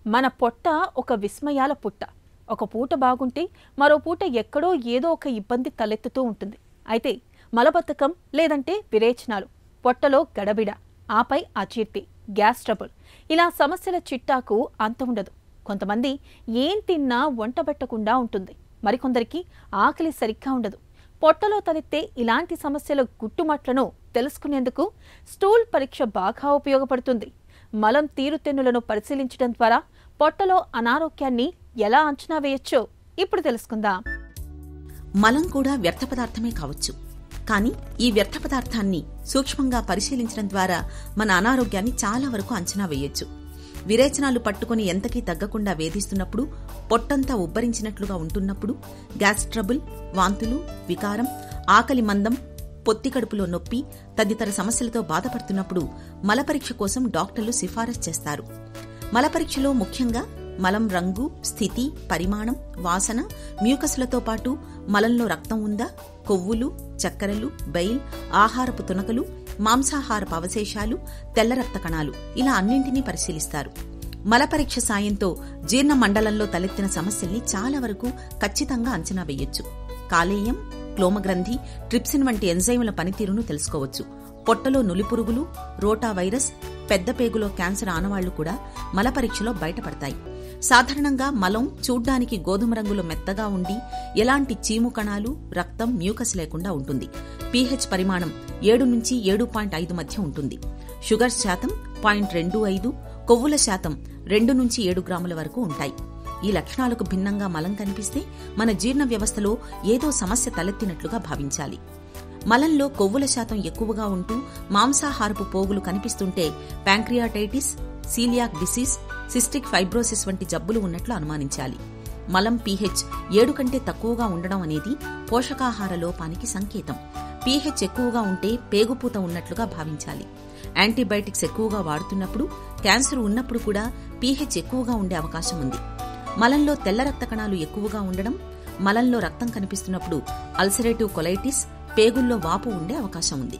మన పొట్ట ఒక విస్మయాల పుట్ట. ఒక పూట బాగుంటే మరో పూట ఎక్కడో ఏదో ఒక ఇబ్బంది తలెత్తుతూ ఉంటుంది. అయితే మలబద్ధకం లేదంటే విరేచనాలు, పొట్టలో గడబిడ, ఆపై అజీర్తి, గ్యాస్ ట్రబుల్, ఇలా సమస్యల చిట్టాకు అంత ఉండదు. కొంతమంది ఏం తిన్నా వంట పెట్టకుండా ఉంటుంది. మరికొందరికి ఆకలి సరిగ్గా ఉండదు. పొట్టలో తలెత్తే ఇలాంటి సమస్యల గుట్టుమట్లను తెలుసుకునేందుకు స్టూల్ పరీక్ష బాగా ఉపయోగపడుతుంది. మలం తీరుతెన్నులను పరిశీలించడం ద్వారా పొట్టలో అనారోగ్యాన్ని ఎలా అంచనా వేయొచ్చో ఇప్పుడు తెలుసుకుందాం. మలం కూడా వ్యర్థ పదార్థమే కావచ్చు. కానీ ఈ వ్యర్థ పదార్థాన్ని సూక్ష్మంగా పరిశీలించడం ద్వారా మన అనారోగ్యాన్ని చాలా వరకు అంచనా వేయొచ్చు. విరేచనాలు పట్టుకుని ఎంతకీ తగ్గకుండా వేధిస్తున్నప్పుడు, పొట్టంతా ఉబ్బరించినట్లుగా ఉంటున్నప్పుడు, గ్యాస్ ట్రబుల్, వాంతులు, వికారం, ఆకలి మందం, పొత్తి కడుపులో నొప్పి తదితర సమస్యలతో బాధపడుతున్నప్పుడు మలపరీక్ష కోసం డాక్టర్లు సిఫారసు చేస్తారు. మలపరీక్షలో ముఖ్యంగా మలం రంగు, స్థితి, పరిమాణం, వాసన, మ్యూకస్లతో పాటు మలంలో రక్తం ఉందా, కొవ్వులు, చక్కెరలు, బైల్, ఆహారపు తునకలు, మాంసాహారపు అవశేషాలు, తెల్ల రక్త కణాలు, ఇలా అన్నింటినీ పరిశీలిస్తారు. మలపరీక్ష సాయంతో జీర్ణ మండలంలో తలెత్తిన సమస్యల్ని చాలా వరకు ఖచ్చితంగా అంచనా వేయొచ్చు. కాలేయం, క్లోమగ్రంథి, ట్రిప్సిన్ వంటి ఎంజైముల పనితీరును తెలుసుకోవచ్చు. పొట్టలో నులిపురుగులు, రోటా వైరస్, పెద్ద పేగులో క్యాన్సర్ ఆనవాళ్లు కూడా మలపరీక్షలో బయటపడతాయి. సాధారణంగా మలం చూడ్డానికి గోధుమ రంగులో మెత్తగా ఉండి ఎలాంటి చీము కణాలు, రక్తం, మ్యూకస్ లేకుండా ఉంటుంది. pH పరిమాణం 7 నుంచి 7.5 మధ్య ఉంటుంది. షుగర్ శాతం 0.25, కొవ్వుల శాతం 2 నుంచి 7 గ్రాముల వరకు ఉంటాయి. ఈ లక్షణాలకు భిన్నంగా మలం కనిపిస్తే మన జీర్ణ వ్యవస్థలో ఏదో సమస్య తలెత్తినట్లుగా భావించాలి. మలంలో కొవ్వుల శాతం ఎక్కువగా ఉంటూ మాంసాహారపు పోగులు కనిపిస్తుంటే pancreatitis, celiac disease, cystic fibrosis వంటి జబ్బులు ఉన్నట్లు అనుమానించాలి. మలం pH 7 కంటే తక్కువగా ఉండడం అనేది పోషకాహార లోపానికి సంకేతం. pH ఎక్కువగా ఉంటే పేగుపూత ఉన్నట్లుగా భావించాలి. యాంటీబయాటిక్స్ ఎక్కువగా వాడుతున్నప్పుడు, క్యాన్సర్ ఉన్నప్పుడు కూడా pH ఎక్కువగా ఉండే అవకాశం ఉంది. మలంలో తెల్ల రక్త కణాలు ఎక్కువగా ఉండడం, మలంలో రక్తం కనిపిస్తున్నప్పుడు అల్సరేటివ్ కొలైటిస్, పేగుల్లో వాపు ఉండే అవకాశం ఉంది.